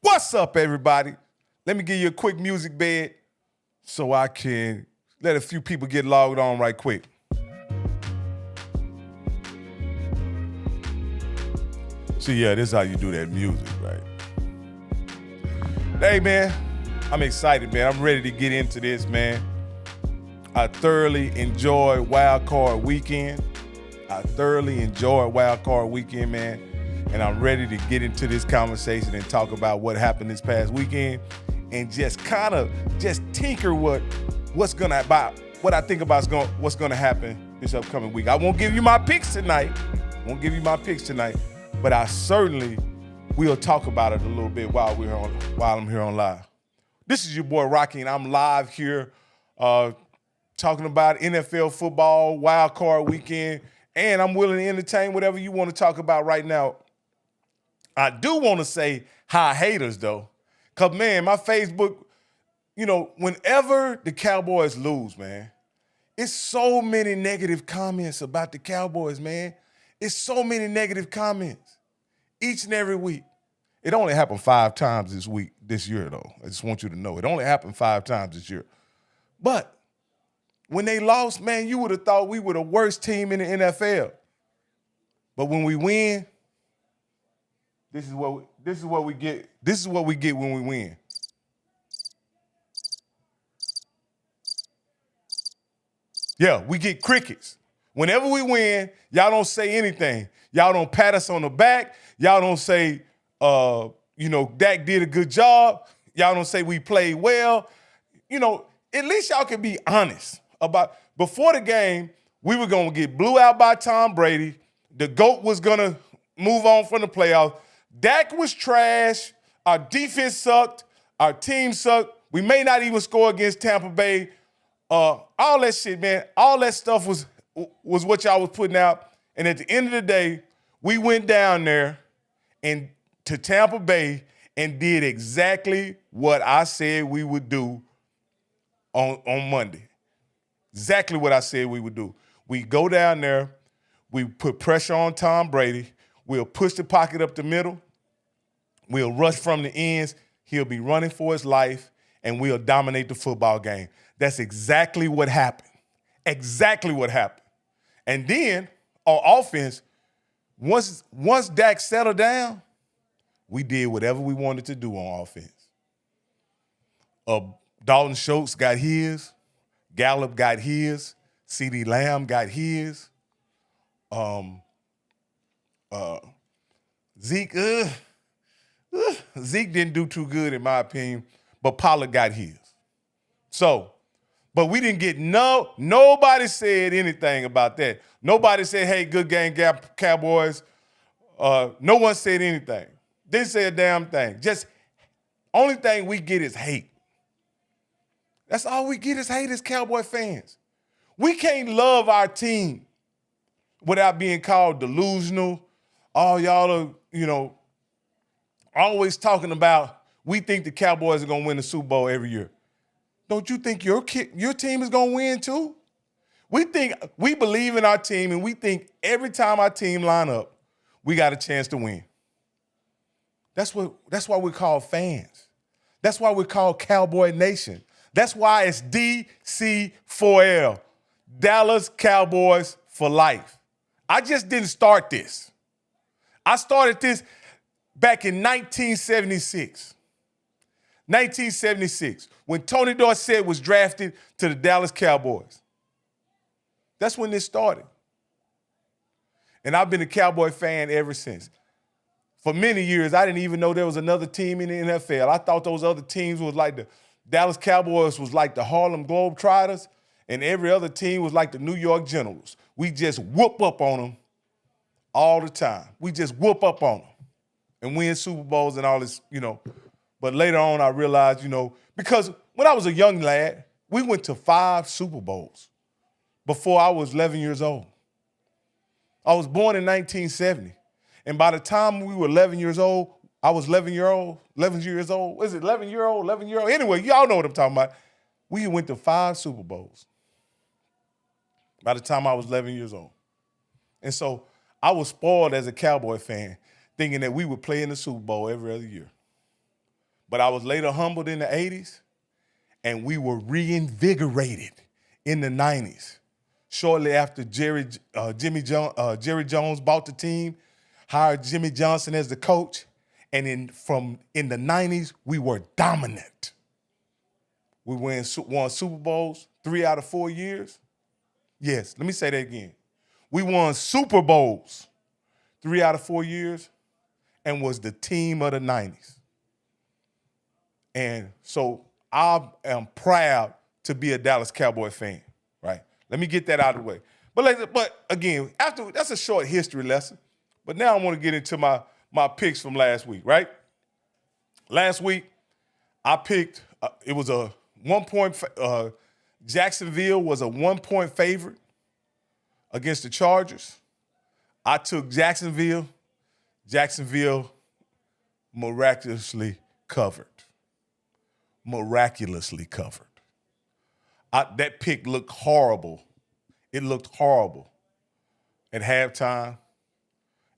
What's up, everybody? Let me give you a quick music bed so I can let a few people get logged on right quick. See, yeah, this is how you do that music, right? Hey, man, I'm excited, man. I'm ready to get into this, man. I thoroughly enjoyed WildCard weekend. Man. And I'm ready to get into this conversation and talk about what happened this past weekend and just kind of tinker what's going to about what I think about what's going to happen this upcoming week. I won't give you my picks tonight. But I certainly will talk about it a little bit while I'm here on live. This is your boy Rocky, and I'm live here talking about NFL football, wild card weekend, and I'm willing to entertain whatever you want to talk about right now. I do want to say hi haters, though, because, man, my Facebook, whenever the Cowboys lose, man, it's so many negative comments about the Cowboys, man. It's so many negative comments each and every week. It only happened 5 times this year, though. I just want you to know. It only happened 5 times this year. But when they lost, man, you would have thought we were the worst team in the NFL. But when we win, this is what we get. This is what we get when we win. Yeah, we get crickets. Whenever we win, y'all don't say anything. Y'all don't pat us on the back. Y'all don't say, Dak did a good job. Y'all don't say we played well. At least y'all can be honest about before the game, we were going to get blew out by Tom Brady. The GOAT was going to move on from the playoffs. Dak was trash. Our defense sucked. Our team sucked. We may not even score against Tampa Bay. All that shit, man, all that stuff was what y'all was putting out. And at the end of the day, we went down there and to Tampa Bay and did exactly what I said we would do on Monday. Exactly what I said we would do. We go down there, we put pressure on Tom Brady, we'll push the pocket up the middle, we'll rush from the ends, he'll be running for his life, and we'll dominate the football game. That's exactly what happened. Exactly what happened. And then on offense, once Dak settled down, we did whatever we wanted to do on offense. Dalton Schultz got his. Gallup got his. CeeDee Lamb got his. Zeke didn't do too good in my opinion, but Pollard got his. So, but we didn't get nobody said anything about that. Nobody said, hey, good game, Cowboys. No one said anything. Didn't say a damn thing. Just only thing we get is hate. That's all we get is hate as Cowboy fans. We can't love our team without being called delusional. All y'all are, always talking about we think the Cowboys are going to win the Super Bowl every year. Don't you think your team is going to win too? We believe in our team, and we think every time our team line up, we got a chance to win. That's why we're called fans. That's why we're called Cowboy Nation. That's why it's DC4L, Dallas Cowboys for life. I just didn't start this. I started this back in 1976. 1976, when Tony Dorsett was drafted to the Dallas Cowboys. That's when this started. And I've been a Cowboy fan ever since. For many years, I didn't even know there was another team in the NFL. I thought those other teams was like the Dallas Cowboys was like the Harlem Globetrotters, and every other team was like the New York Generals. We just whoop up on them all the time. We just whoop up on them and win Super Bowls and all this, But later on, I realized, because when I was a young lad, we went to 5 Super Bowls before I was 11 years old. I was born in 1970. And by the time we were 11 years old, I was 11 years old. Is it 11 year old? Anyway, y'all know what I'm talking about. We went to 5 Super Bowls by the time I was 11 years old. And so I was spoiled as a Cowboy fan, thinking that we would play in the Super Bowl every other year. But I was later humbled in the 80s, and we were reinvigorated in the 90s. Shortly after Jerry Jones bought the team, hired Jimmy Johnson as the coach, and in the 90s, we were dominant. We won Super Bowls 3 out of 4 years. Yes, let me say that again. We won Super Bowls 3 out of 4 years and was the team of the 90s. And so I am proud to be a Dallas Cowboy fan, right? Let me get that out of the way. But again, after that's a short history lesson. But now I want to get into my picks from last week, right? Last week, I picked, it was a 1 point, Jacksonville was a 1 point favorite against the Chargers. I took Jacksonville. Jacksonville miraculously covered. Miraculously covered. That pick looked horrible. It looked horrible at halftime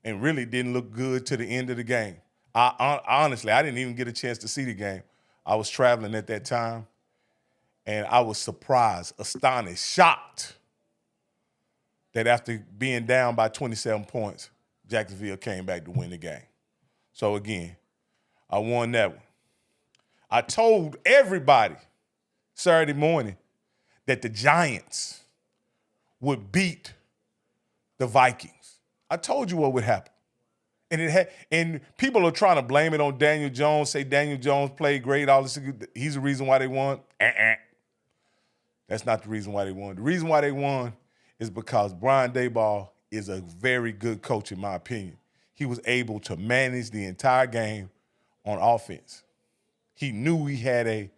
and really didn't look good to the end of the game. Honestly, I didn't even get a chance to see the game. I was traveling at that time, and I was surprised, astonished, shocked that after being down by 27 points, Jacksonville came back to win the game. So again, I won that one. I told everybody Saturday morning that the Giants would beat the Vikings. I told you what would happen. And people are trying to blame it on Daniel Jones, say Daniel Jones played great, all this. He's the reason why they won. That's not the reason why they won. The reason why they won is because Brian Daboll is a very good coach, in my opinion. He was able to manage the entire game on offense. He knew he had a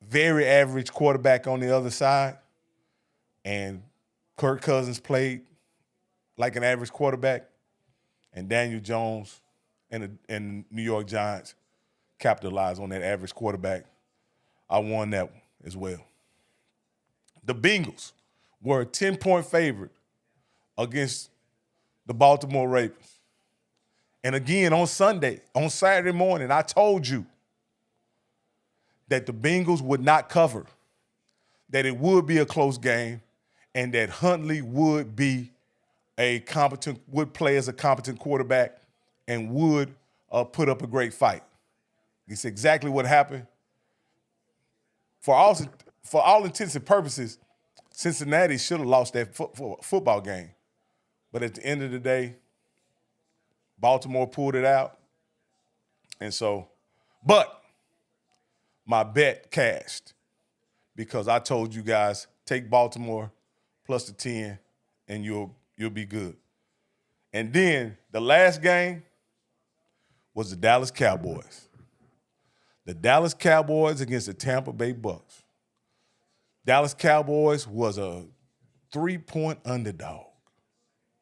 very average quarterback on the other side, and Kirk Cousins played like an average quarterback, and Daniel Jones and the New York Giants capitalized on that average quarterback. I won that one as well. The Bengals were a 10-point favorite against the Baltimore Ravens. And again, on Saturday morning, I told you that the Bengals would not cover, that it would be a close game, and that Huntley would play as a competent quarterback and would put up a great fight. It's exactly what happened. For all intents and purposes, Cincinnati should have lost that football game. But at the end of the day, Baltimore pulled it out. And so, but my bet cashed because I told you guys, take Baltimore plus the 10 and you'll be good. And then the last game was the Dallas Cowboys. The Dallas Cowboys against the Tampa Bay Bucks. Dallas Cowboys was a 3-point underdog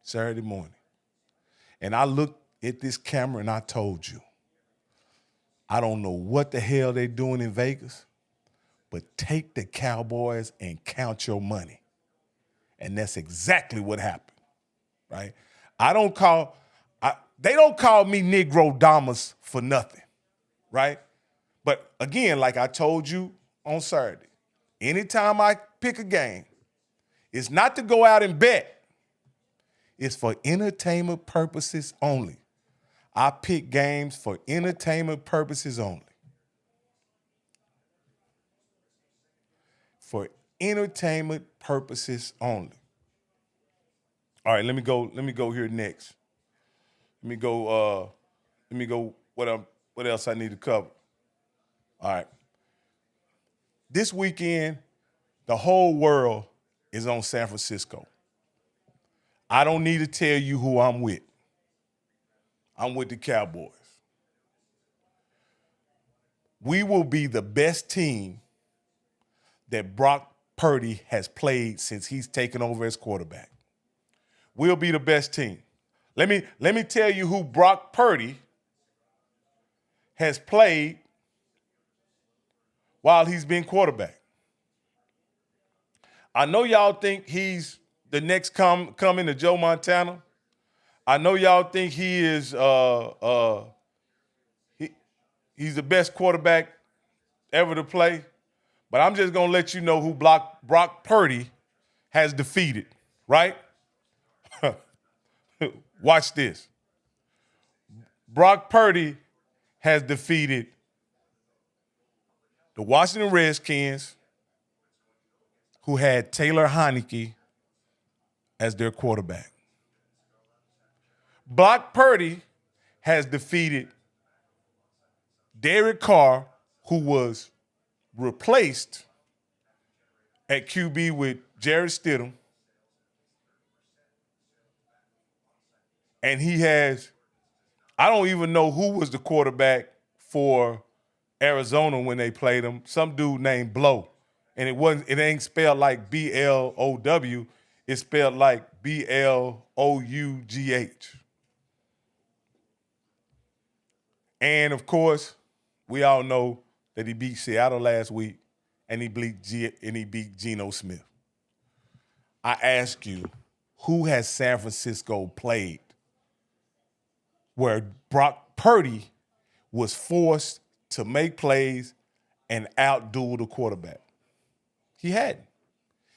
Saturday morning. And I looked at this camera and I told you, I don't know what the hell they're doing in Vegas, but take the Cowboys and count your money. And that's exactly what happened, right? They don't call me Negro Damas for nothing, right? But again, like I told you on Saturday, anytime I pick a game, it's not to go out and bet. It's for entertainment purposes only. I pick games for entertainment purposes only. For entertainment purposes only. All right, let me go here next. Let me go what else I need to cover. All right. This weekend, the whole world is on San Francisco. I don't need to tell you who I'm with. I'm with the Cowboys. We will be the best team that Brock Purdy has played since he's taken over as quarterback. We'll be the best team. Let me tell you who Brock Purdy has played while he's been quarterback. I know y'all think he's the next coming to Joe Montana. I know y'all think he is He's the best quarterback ever to play. But I'm just going to let you know who Brock Purdy has defeated, right? Watch this. Brock Purdy has defeated the Washington Redskins, who had Taylor Heineke as their quarterback. Brock Purdy has defeated Derek Carr, who was replaced at QB with Jarrett Stidham. And he has, I don't even know who was the quarterback for Arizona when they played him. Some dude named Blow. And it ain't spelled like B-L-O-W. It's spelled like B-L-O-U-G-H. And of course, we all know that he beat Seattle last week and he beat Geno Smith. I ask you, who has San Francisco played where Brock Purdy was forced to make plays and outdo the quarterback? He hadn't.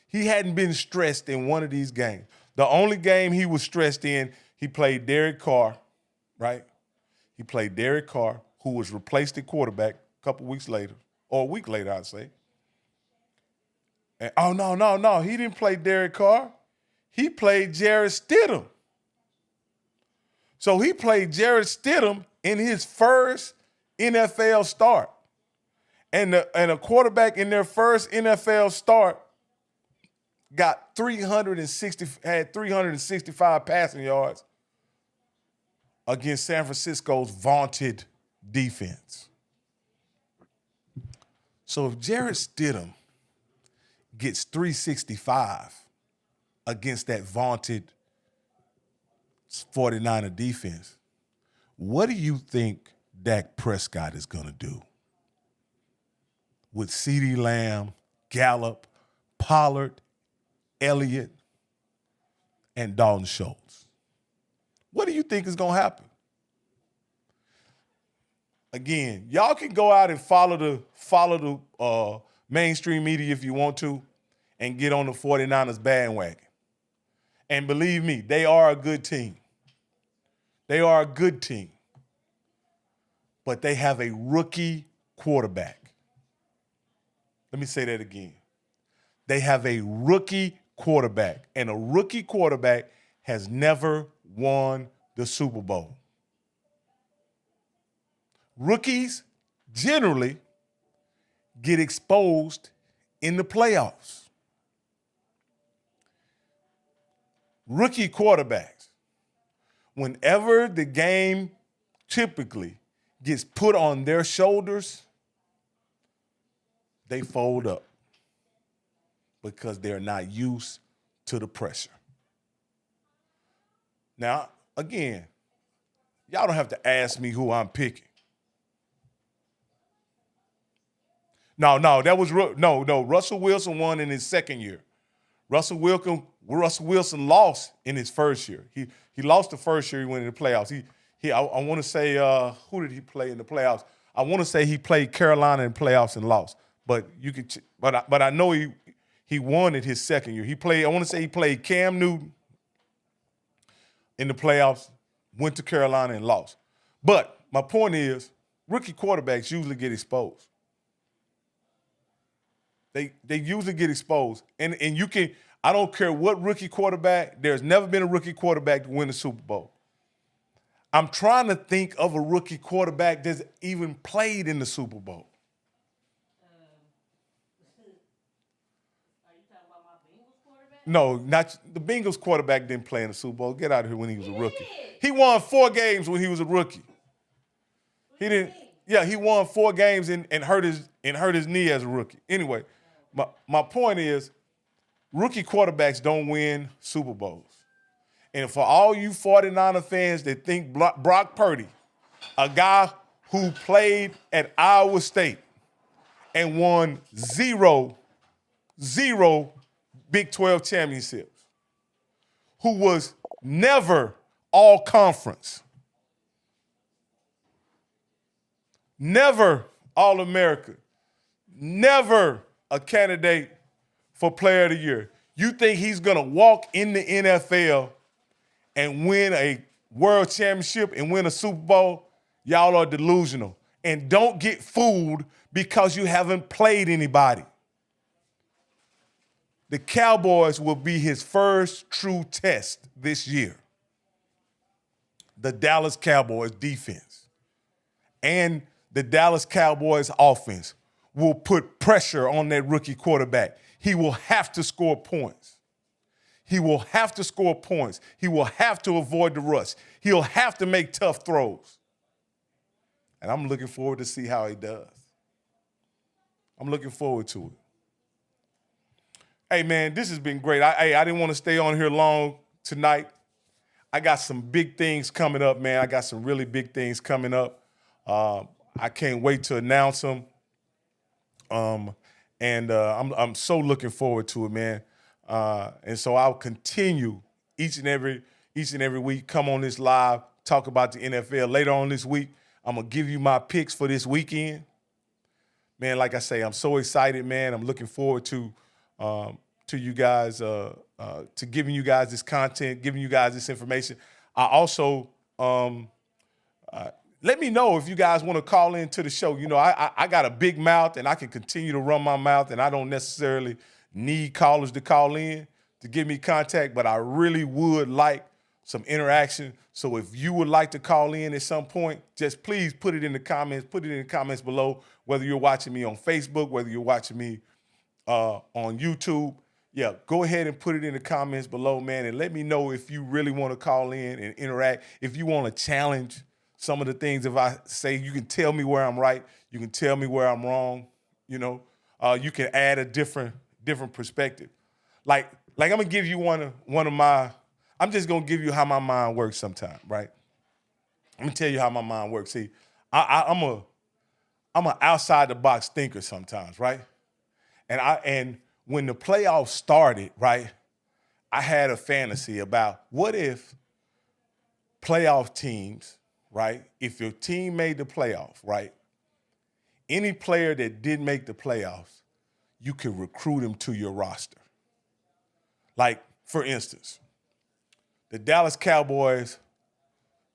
He hadn't been stressed in one of these games. The only game he was stressed in, he played Derek Carr, right? He played Derek Carr, who was replaced at quarterback a couple weeks later, or a week later, I'd say. And no, he didn't play Derek Carr. He played Jarrett Stidham. So he played Jarrett Stidham in his first NFL start. And a quarterback in their first NFL start had 365 passing yards against San Francisco's vaunted defense. So if Jarrett Stidham gets 365 against that vaunted 49er defense, what do you think Dak Prescott is going to do with CeeDee Lamb, Gallup, Pollard, Elliott, and Dalton Schultz? What do you think is going to happen? Again, y'all can go out and follow the mainstream media if you want to and get on the 49ers bandwagon. And believe me, they are a good team. They are a good team. But they have a rookie quarterback. Let me say that again. They have a rookie quarterback, and a rookie quarterback has never won the Super Bowl. Rookies generally get exposed in the playoffs. Rookie quarterbacks, whenever the game typically gets put on their shoulders, they fold up because they're not used to the pressure. Now, again, y'all don't have to ask me who I'm picking. No, Russell Wilson won in his second year. Russell Wilson lost in his first year. He lost the first year he went in the playoffs. I want to say, who did he play in the playoffs? I want to say he played Carolina in the playoffs and lost. But I know he won in his second year. I want to say he played Cam Newton in the playoffs, went to Carolina and lost. But my point is, rookie quarterbacks usually get exposed. They usually get exposed. And you can, I don't care what rookie quarterback, there's never been a rookie quarterback to win the Super Bowl. I'm trying to think of a rookie quarterback that's even played in the Super Bowl. Are you talking about my Bengals quarterback? No, not the Bengals quarterback didn't play in the Super Bowl. Get out of here when he was a rookie. He won 4 games when he was a rookie. He didn't. Yeah, he won 4 games and hurt his knee as a rookie. Anyway, my point is, rookie quarterbacks don't win Super Bowls. And for all you 49er fans that think Brock Purdy, a guy who played at Iowa State and won zero Big 12 championships, who was never all conference, never All-America, never a candidate for Player of the Year. You think he's going to walk in the NFL and win a world championship and win a Super Bowl? Y'all are delusional. And don't get fooled because you haven't played anybody. The Cowboys will be his first true test this year. The Dallas Cowboys defense and the Dallas Cowboys offense will put pressure on that rookie quarterback. He will have to score points. He will have to score points. He will have to avoid the rush. He'll have to make tough throws. And I'm looking forward to see how he does. I'm looking forward to it. Hey, man, this has been great. I didn't want to stay on here long tonight. I got some big things coming up, man. I got some really big things coming up. I can't wait to announce them. I'm so looking forward to it, man. And so I'll continue each and every week, come on this live, talk about the NFL. Later on this week, I'm going to give you my picks for this weekend. Man, like I say, I'm so excited, man. I'm looking forward to you guys, to giving you guys this content, giving you guys this information. I also, let me know if you guys want to call into the show. You know, I got a big mouth and I can continue to run my mouth and I don't necessarily need callers to call in to give me contact, but I really would like some interaction. So if you would like to call in at some point, just please put it in the comments below, whether you're watching me on Facebook, whether you're watching me on YouTube. Yeah, go ahead and put it in the comments below, man, and let me know if you really want to call in and interact. If you want to challenge some of the things, if I say, you can tell me where I'm right, you can tell me where I'm wrong, you know. You can add a different perspective. Like I'm gonna give you one of my. I'm just gonna give you how my mind works sometimes, right? I'm gonna tell you how my mind works. See, I'm an outside the box thinker sometimes, right? And when the playoffs started, right, I had a fantasy about what if playoff teams, right, if your team made the playoffs, right, any player that didn't make the playoffs, you could recruit him to your roster. Like, for instance, the Dallas Cowboys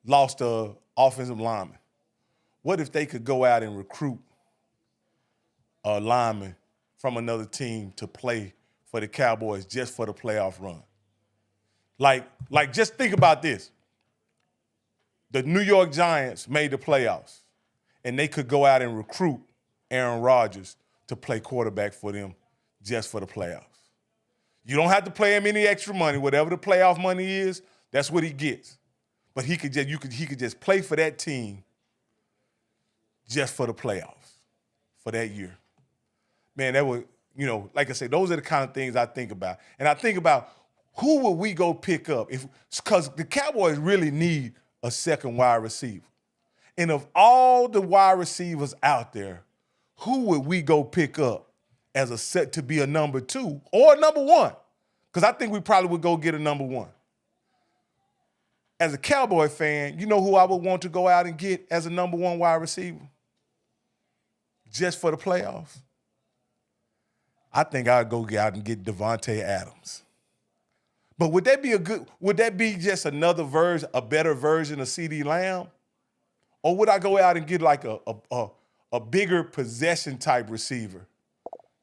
lost an offensive lineman. What if they could go out and recruit a lineman from another team to play for the Cowboys just for the playoff run? Like just think about this. The New York Giants made the playoffs, and they could go out and recruit Aaron Rodgers to play quarterback for them just for the playoffs. You don't have to pay him any extra money. Whatever the playoff money is, that's what he gets. But he could just play for that team just for the playoffs for that year. Man, that would, you know, like I said, those are the kind of things I think about. And I think about who would we go pick up? Because the Cowboys really need a second wide receiver. And of all the wide receivers out there, who would we go pick up as a set to be a number 2 or a number 1? Because I think we probably would go get a number 1. As a Cowboy fan, you know who I would want to go out and get as a number 1 wide receiver? Just for the playoffs? I think I'd go out and get Devontae Adams. But would that be just another version, a better version of CeeDee Lamb? Or would I go out and get like a bigger possession type receiver?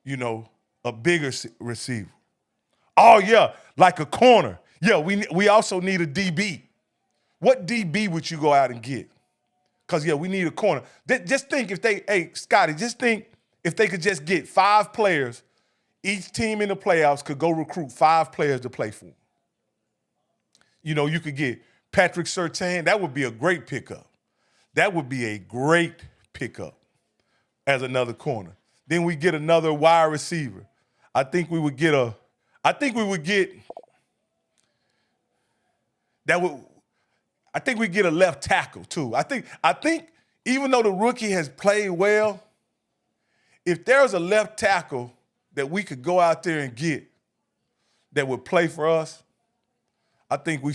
You know, a bigger receiver. Oh, yeah, like a corner. Yeah, we also need a DB. What DB would you go out and get? Because, yeah, we need a corner. Just think Scotty, just think if they could just get 5 players, each team in the playoffs could go recruit 5 players to play for them. You know, you could get Patrick Surtain. That would be a great pickup. That would be a great pickup as another corner. Then we get another wide receiver. I think we would get a left tackle too. I think even though the rookie has played well, if there's a left tackle that we could go out there and get that would play for us, I think we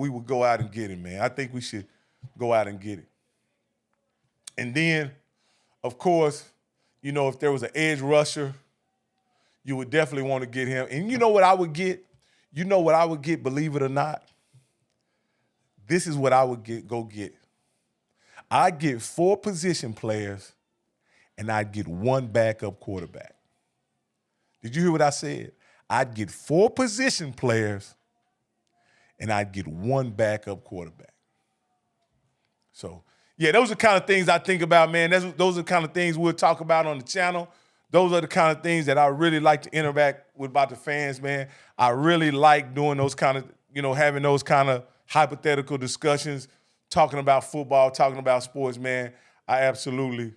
would go out and get him, man. I think we should go out and get it. And then Of course, you know, if there was an edge rusher, you would definitely want to get him. And you know what I would get? You know what I would get, believe it or not? This is what I would go get. I'd get 4 position players, and I'd get 1 backup quarterback. Did you hear what I said? I'd get 4 position players, and I'd get 1 backup quarterback. So, yeah, those are the kind of things I think about, man. Those are the kind of things we'll talk about on the channel. Those are the kind of things that I really like to interact with about the fans, man. I really like doing those kind of, you know, having those kind of hypothetical discussions, talking about football, talking about sports, man. I absolutely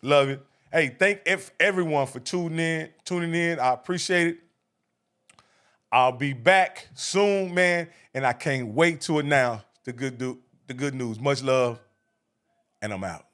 love it. Hey, thank everyone for tuning in. I appreciate it. I'll be back soon, man, and I can't wait to announce the good news. Much love, and I'm out.